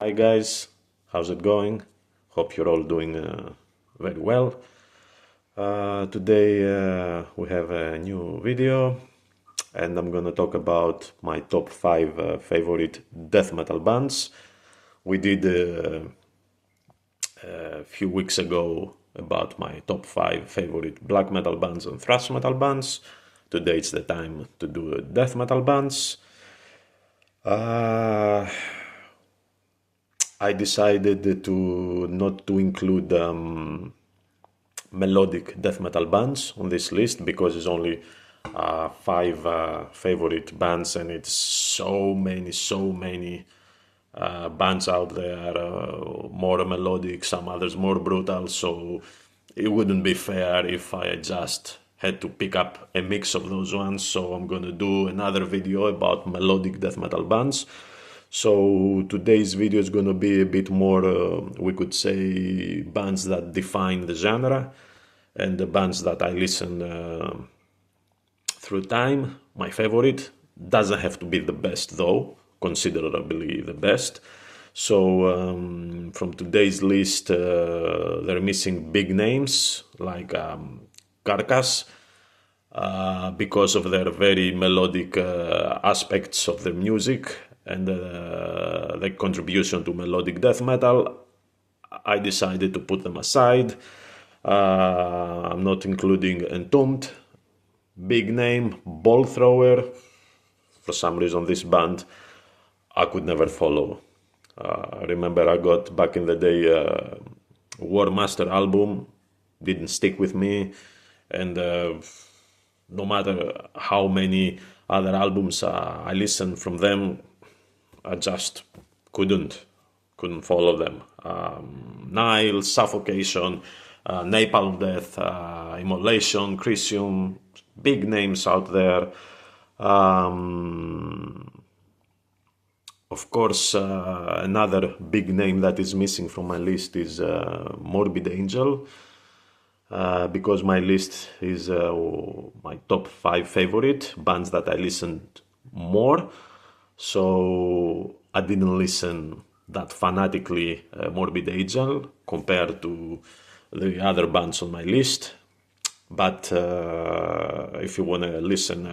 Hi guys, how's it going? Hope you're all doing very well. Today we have a new video and I'm gonna talk about my top 5 favorite death metal bands. We did a few weeks ago about my top 5 favorite black metal bands and thrash metal bands. Today it's the time to do death metal bands. I decided to not to include melodic death metal bands on this list because it's only 5 favorite bands and it's so many bands out there, more melodic, some others more brutal, so it wouldn't be fair if I just had to pick up a mix of those ones. So I'm gonna do another video about melodic death metal bands. So today's video is gonna be a bit more, we could say, bands that define the genre and the bands that I listen through time. My favorite doesn't have to be the best though, considerably the best. So from today's list, they're missing big names like Carcass, because of their very melodic aspects of their music and their contribution to melodic death metal. I decided to put them aside. I'm not including Entombed, big name, ball thrower. For some reason, this band I could never follow. I remember I got back in the day War Master album, didn't stick with me, and no matter how many other albums I listened from them, I just couldn't follow them. Nile, Suffocation, Napalm Death, Immolation, Crisium, big names out there. Of course, another big name that is missing from my list is Morbid Angel, because my list is my top 5 favorite bands that I listened more. So I didn't listen that fanatically Morbid Angel compared to the other bands on my list. But if you want to listen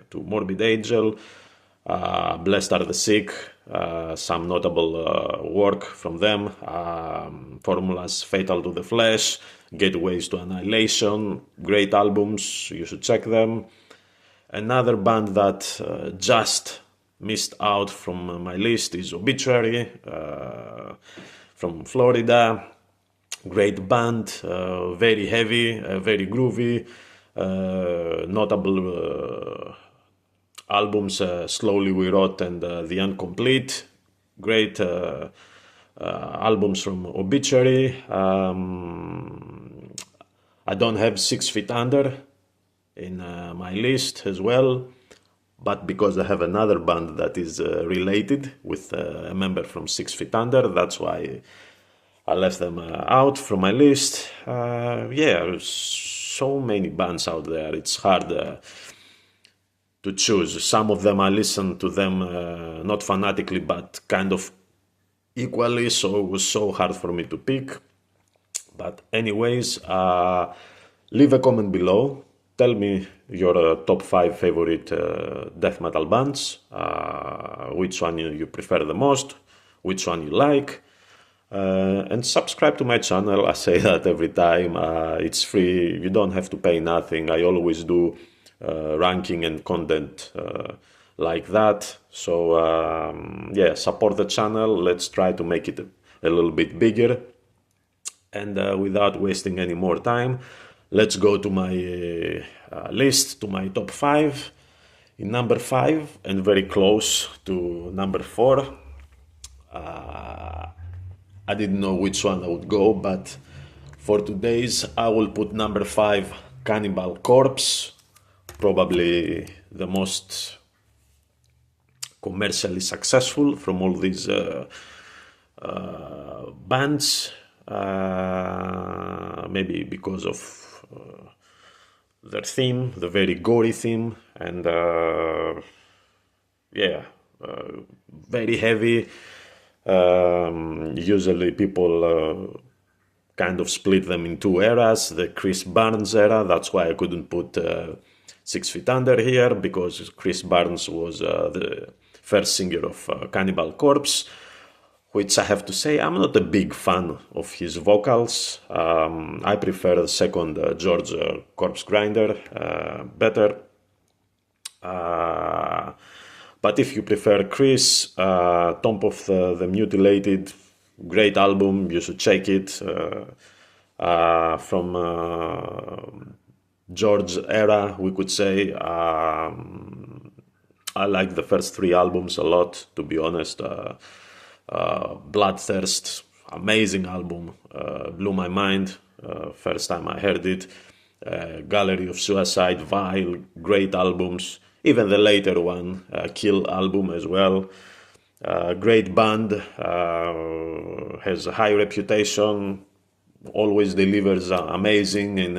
to Morbid Angel, Blessed Are the Sick, some notable work from them, Formulas Fatal to the Flesh, Gateways to Annihilation, great albums, you should check them. Another band that just missed out from my list is Obituary, from Florida. Great band, very heavy, very groovy, notable albums, Slowly We Rot and The Incomplete. Great albums from Obituary. I don't have 6 Feet Under in my list as well, but because I have another band that is related with a member from 6 Feet Under, that's why I left them out from my list. Yeah, so many bands out there. It's hard to choose. Some of them I listen to them not fanatically, but kind of equally. So it was so hard for me to pick. But anyways, leave a comment below. Tell me your top 5 favorite death metal bands. Which one you prefer the most? Which one you like? And subscribe to my channel. I say that every time. It's free. You don't have to pay nothing. I always do ranking and content like that. So yeah, support the channel. Let's try to make it a little bit bigger. And without wasting any more time, let's go to my list, to my top 5. In number 5, and very close to number 4, I didn't know which one I would go, but for today's I will put number 5, Cannibal Corpse, probably the most commercially successful from all these bands, maybe because of their theme, the very gory theme, and yeah, very heavy, Usually people kind of split them in two eras. The Chris Barnes era, that's why I couldn't put 6 Feet Under here, because Chris Barnes was the first singer of Cannibal Corpse, which I have to say I'm not a big fan of his vocals. I prefer the second George Corpse Grinder better. But if you prefer Chris, Tomb of the Mutilated, great album, you should check it. From George era, we could say. I like the first 3 albums a lot, to be honest. Bloodthirst, amazing album, blew my mind first time I heard it. Gallery of Suicide, Vile, great albums. Even the later one, Kill album as well. Great band, has a high reputation, always delivers amazing in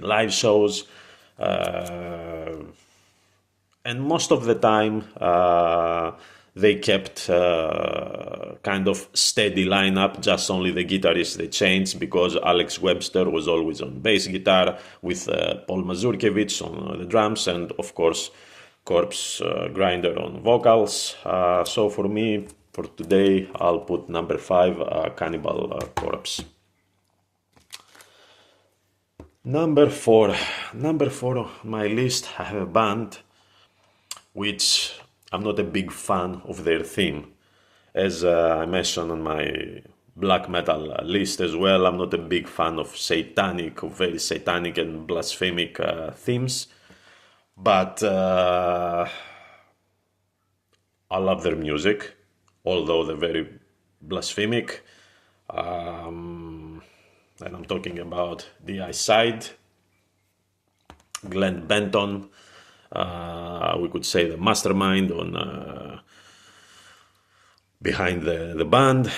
live shows, and most of the time they kept kind of steady lineup, just only the guitarist they changed, because Alex Webster was always on bass guitar with Paul Mazurkiewicz on the drums, and of course Corpse Grinder on vocals. So for me, for today, I'll put number 5, Cannibal Corpse. Number 4 on my list, I have a band which I'm not a big fan of their theme. As I mentioned on my black metal list as well, I'm not a big fan of very satanic and blasphemic themes. But I love their music, although they're very blasphemic. And I'm talking about the Side, Glenn Benton, we could say the mastermind on behind the band.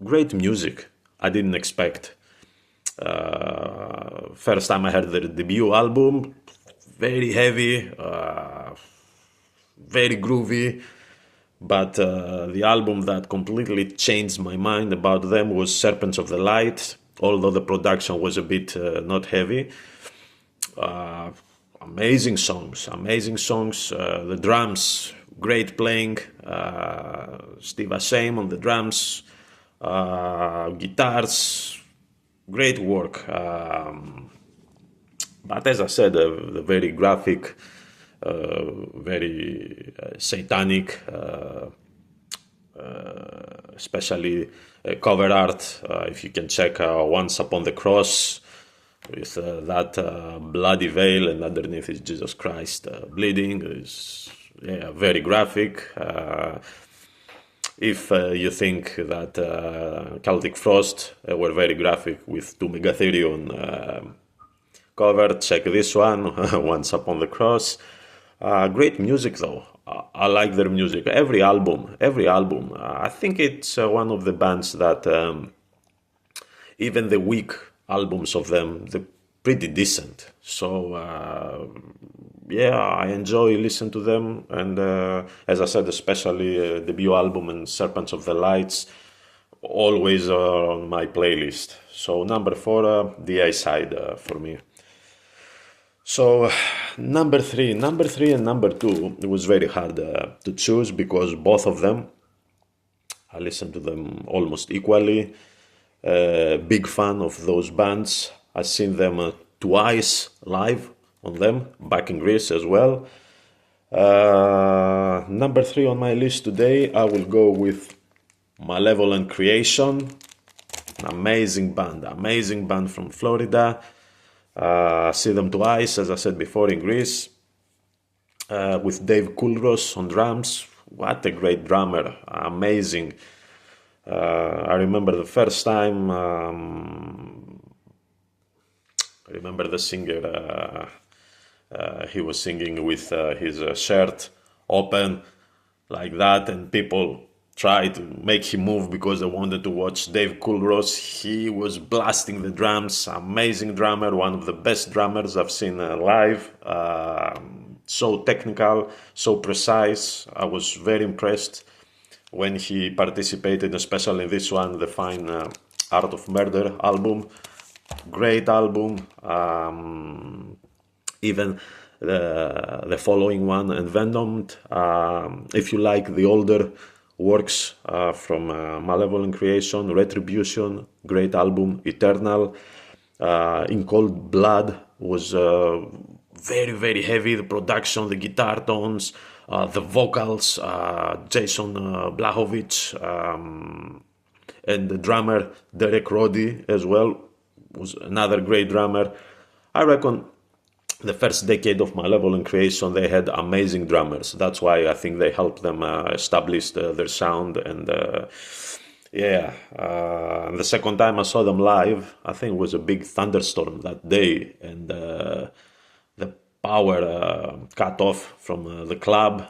Great music. I didn't expect. First time I heard their debut album, very heavy, very groovy. But the album that completely changed my mind about them was Serpents of the Light, although the production was a bit not heavy. Amazing songs. The drums, great playing. Steve Ashame on the drums, guitars, great work. But as I said, the very graphic, very satanic, especially cover art. If you can check Once Upon the Cross with that bloody veil, and underneath is Jesus Christ bleeding. Is very graphic. If you think that Celtic Frost were very graphic with Two Megatherion cover, check this one, Once Upon the Cross. Great music though. I like their music. Every album. I think it's one of the bands that even the weak albums of them, they're pretty decent. So I enjoy listening to them. And as I said, especially debut album and Serpents of the Lights, always on my playlist. So number 4, the A-side for me. So number three and number 2, it was very hard to choose, because both of them, I listen to them almost equally. Big fan of those bands. I've seen them twice live on them, back in Greece as well. Number 3 on my list today, I will go with Malevolent Creation. An amazing band from Florida. See them twice, as I said before, in Greece, with Dave Kulros on drums. What a great drummer, amazing. I remember the first time, I remember the singer, he was singing with his shirt open like that, and people try to make him move because I wanted to watch Dave Coolros. He was blasting the drums, amazing drummer, one of the best drummers I've seen live. So technical, so precise. I was very impressed when he participated, especially in this one, the Fine Art of Murder album. Great album. Even the following one, Envenomed. If you like the older works from Malevolent Creation, Retribution, great album, Eternal. In Cold Blood was very, very heavy. The production, the guitar tones, the vocals, Jason Blachowicz, and the drummer Derek Roddy as well was another great drummer. I reckon the first decade of Malevolent Creation, they had amazing drummers. That's why I think they helped them establish their sound. And the second time I saw them live, I think it was a big thunderstorm that day, and the power cut off from the club.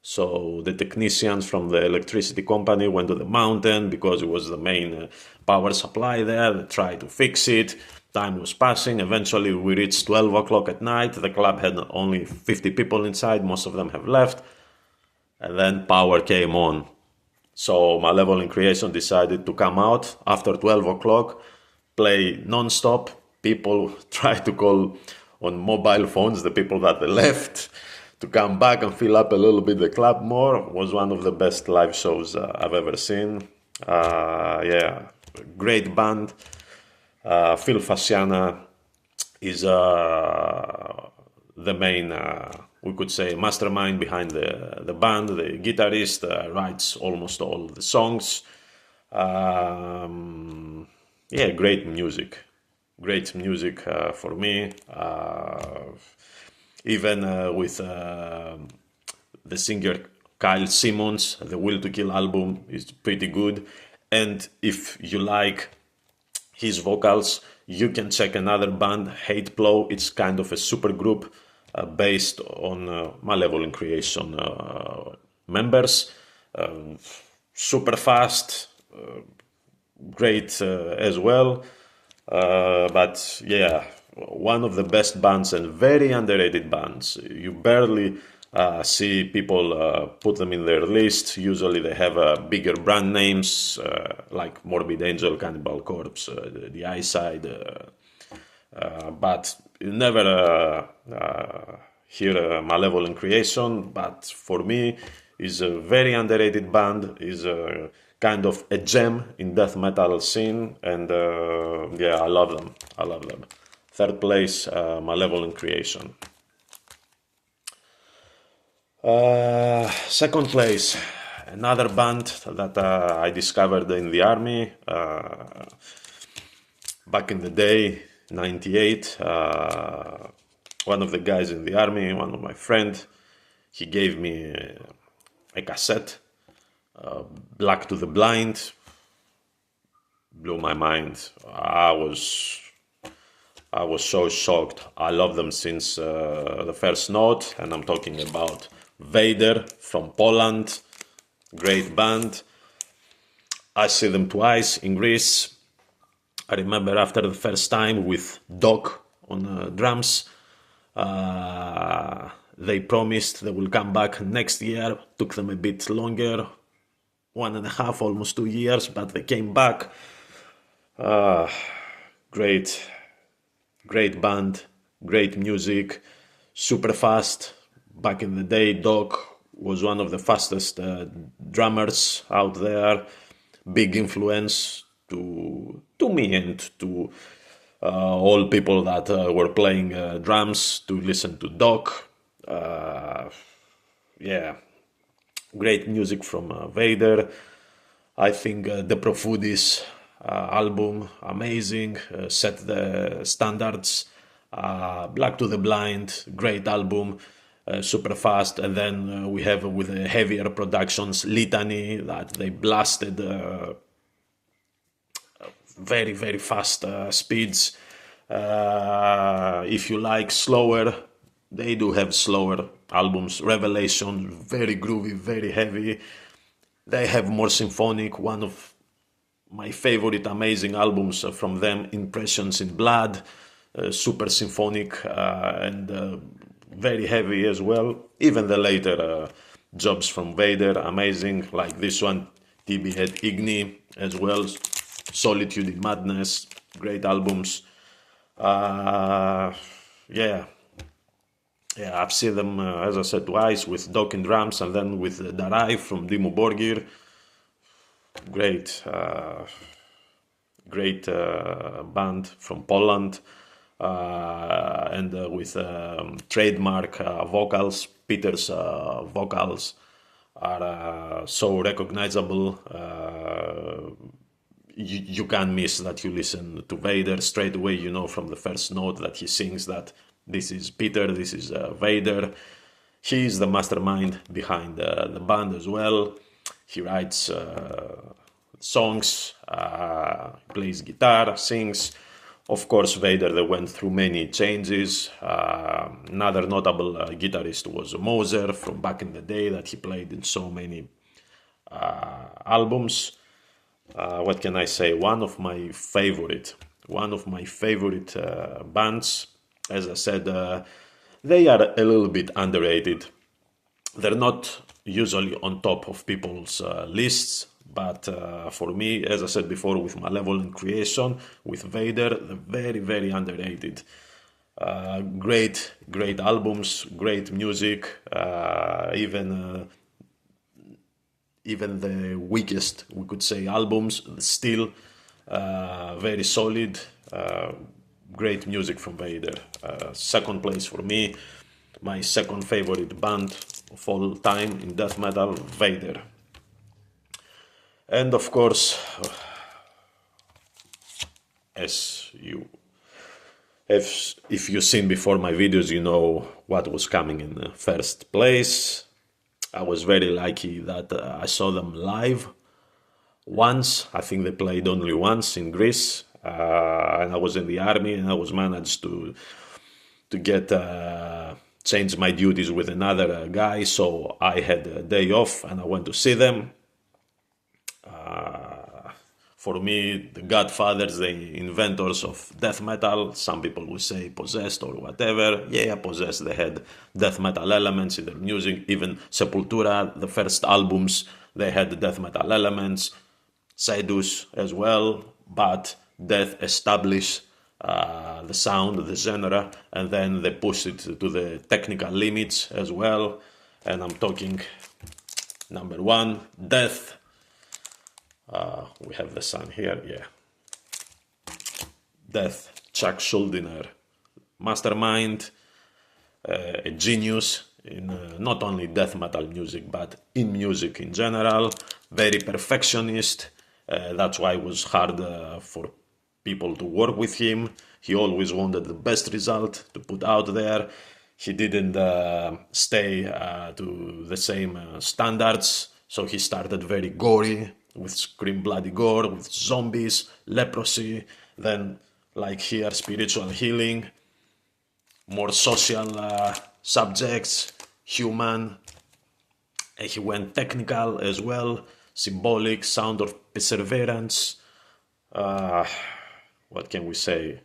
So the technicians from the electricity company went to the mountain because it was the main power supply there. They tried to fix it. Time was passing. Eventually we reached 12 o'clock at night. The club had only 50 people inside. Most of them have left. And then power came on. So Malevolent Creation decided to come out after 12 o'clock, play non-stop. People tried to call on mobile phones, the people that they left, to come back and fill up a little bit the club more. It was one of the best live shows I've ever seen. Great band. Phil Fasciana is the main, we could say, mastermind behind the band. The guitarist writes almost all the songs. Great music. Great music for me. Even with the singer Kyle Simmons, the Will to Kill album is pretty good. And if you like his vocals, you can check another band, Hateplow. It's kind of a super group based on Malevolent Creation members. Super fast, great as well. But yeah, one of the best bands and very underrated bands. You barely see people put them in their list. Usually they have bigger brand names like Morbid Angel, Cannibal Corpse, the Eyeside, but you never hear Malevolent Creation. But for me, is a very underrated band. Is a kind of a gem in death metal scene, and I love them. I love them. Third place, Malevolent Creation. Second place, another band that I discovered in the army back in the day, 98. One of the guys in the army, one of my friends, he gave me a cassette, Black to the Blind. Blew my mind. I was so shocked. I love them since the first note, and I'm talking about Vader from Poland. Great band. I see them twice in Greece. I remember after the first time with Doc on drums, they promised they will come back next year. Took them a bit longer, 1.5, almost 2 years, but they came back. Great band, great music, super fast. Back in the day, Doc was one of the fastest drummers out there. Big influence to me and to all people that were playing drums to listen to Doc. Great music from Vader. I think the Profundis album, amazing, set the standards. Black to the Blind, great album, super fast. And then we have with the heavier productions, Litany, that they blasted very, very fast speeds. If you like slower, they do have slower albums. Revelation, very groovy, very heavy. They have more symphonic, one of my favorite amazing albums from them, Impressions in Blood, super symphonic and very heavy as well. Even the later jobs from Vader, amazing, like this one, TB Head Igni as well, Solitude in Madness, great albums. Yeah, yeah, I've seen them, as I said, twice with Dokken drums and then with Darai from Dimmu Borgir. Great, great band from Poland, and with trademark vocals. Peter's vocals are so recognizable. You can't miss that. You listen to Vader straight away, you know from the first note that he sings that this is Peter, this is Vader. He is the mastermind behind the band as well. He writes songs, plays guitar, sings. Of course, Vader, they went through many changes. Another notable guitarist was Moser from back in the day that he played in so many albums. What can I say? One of my favorite bands. As I said, they are a little bit underrated. They're not usually on top of people's lists, but for me, as I said before, with Malevolent Creation, with Vader, they're very, very underrated. Great albums, great music, even the weakest, we could say, albums, still very solid. Great music from Vader. Second place for me, my second favorite band of all time in death metal, Vader. And of course, as you have, if you've seen before my videos, you know what was coming in first place. I was very lucky that I saw them live once. I think they played only once in Greece, and I was in the army, and I was managed to get change my duties with another guy, so I had a day off and I went to see them. For me, the godfathers, the inventors of death metal, some people will say Possessed or whatever. Yeah, Possessed, they had death metal elements in their music. Even Sepultura, the first albums, they had death metal elements. Sidus as well, but Death established the sound, the genre, and then they pushed it to the technical limits as well. And I'm talking number one, Death. We have the sun here, yeah. Death, Chuck Schuldiner, mastermind, a genius in not only death metal music, but in music in general. Very perfectionist. That's why it was hard for people to work with him. He always wanted the best result to put out there. He didn't stay to the same standards, so he started very gory, with scream bloody gore, with zombies, leprosy, then like here spiritual healing, more social subjects, human. And he went technical as well, symbolic, sound of perseverance. What can we say?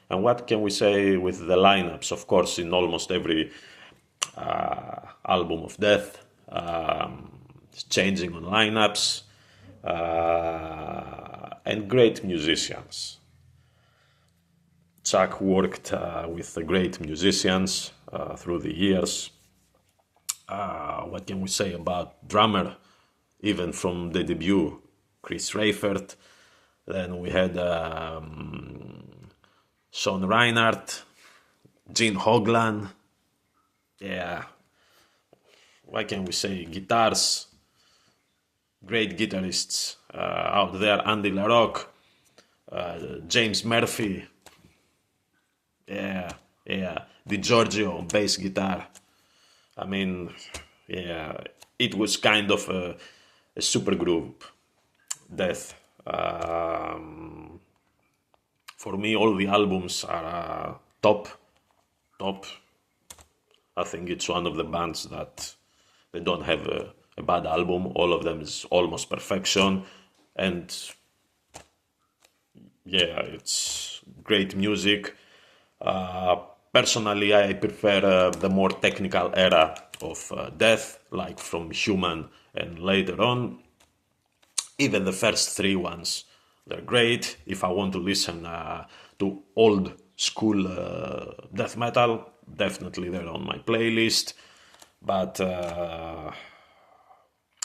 And what can we say with the lineups? Of course, in almost every album of Death, changing on lineups, and great musicians. Chuck worked with great musicians through the years. What can we say about drummer? Even from the debut, Chris Reifert. Then we had Sean Reinhardt, Gene Hoglan. Yeah, what can we say? Guitars, great guitarists out there. Andy LaRocque, James Murphy. Yeah. Di Giorgio on bass guitar. I mean, yeah, it was kind of a super group, Death. For me, all the albums are top. I think it's one of the bands that they don't have a bad album. All of them is almost perfection, and yeah, it's great music. Uh, Personally, I prefer the more technical era of Death, like from Human and later on. Even the first three ones, they're great. If I want to listen to old school death metal, definitely they're on my playlist. But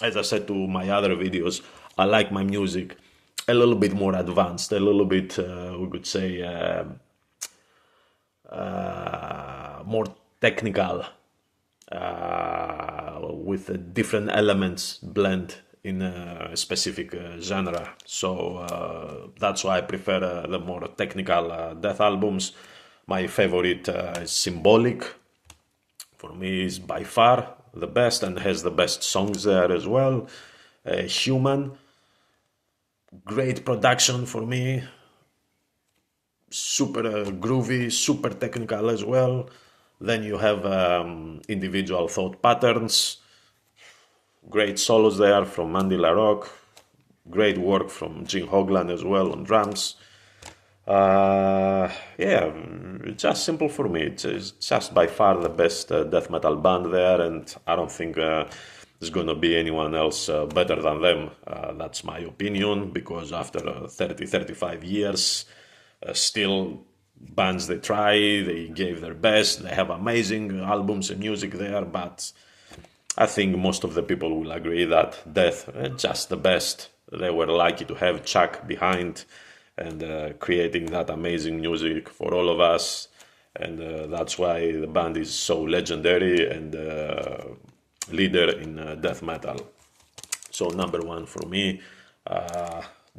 as I said to my other videos, I like my music a little bit more advanced, a little bit, we could say, more technical, with different elements blend in a specific genre. So that's why I prefer the more technical death albums. My favorite is Symbolic. For me, is by far the best and has the best songs there as well. Human, great production for me, super groovy, super technical as well. Then you have individual thought patterns, great solos there from Andy LaRocque, great work from Jim Hoglan as well on drums. Yeah, it's just simple for me. It's just by far the best death metal band there, and I don't think there's gonna be anyone else better than them. That's my opinion, because after 35 years, still bands they try, they gave their best, they have amazing albums and music there, but I think most of the people will agree that Death just the best. They were lucky to have Chuck behind and creating that amazing music for all of us, and that's why the band is so legendary and leader in death metal. So number one for me,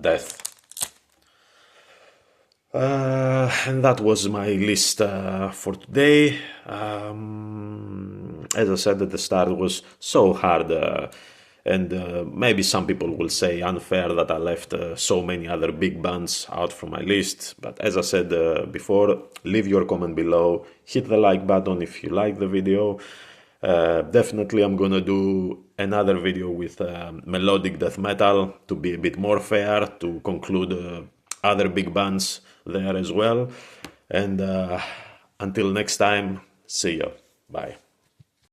Death. And that was my list for today. As I said at the start, it was so hard, and maybe some people will say unfair that I left so many other big bands out from my list. But as I said before, leave your comment below, hit the like button if you like the video. Definitely I'm gonna do another video with melodic death metal to be a bit more fair, to conclude other big bands there as well. And until next time, see ya. Bye.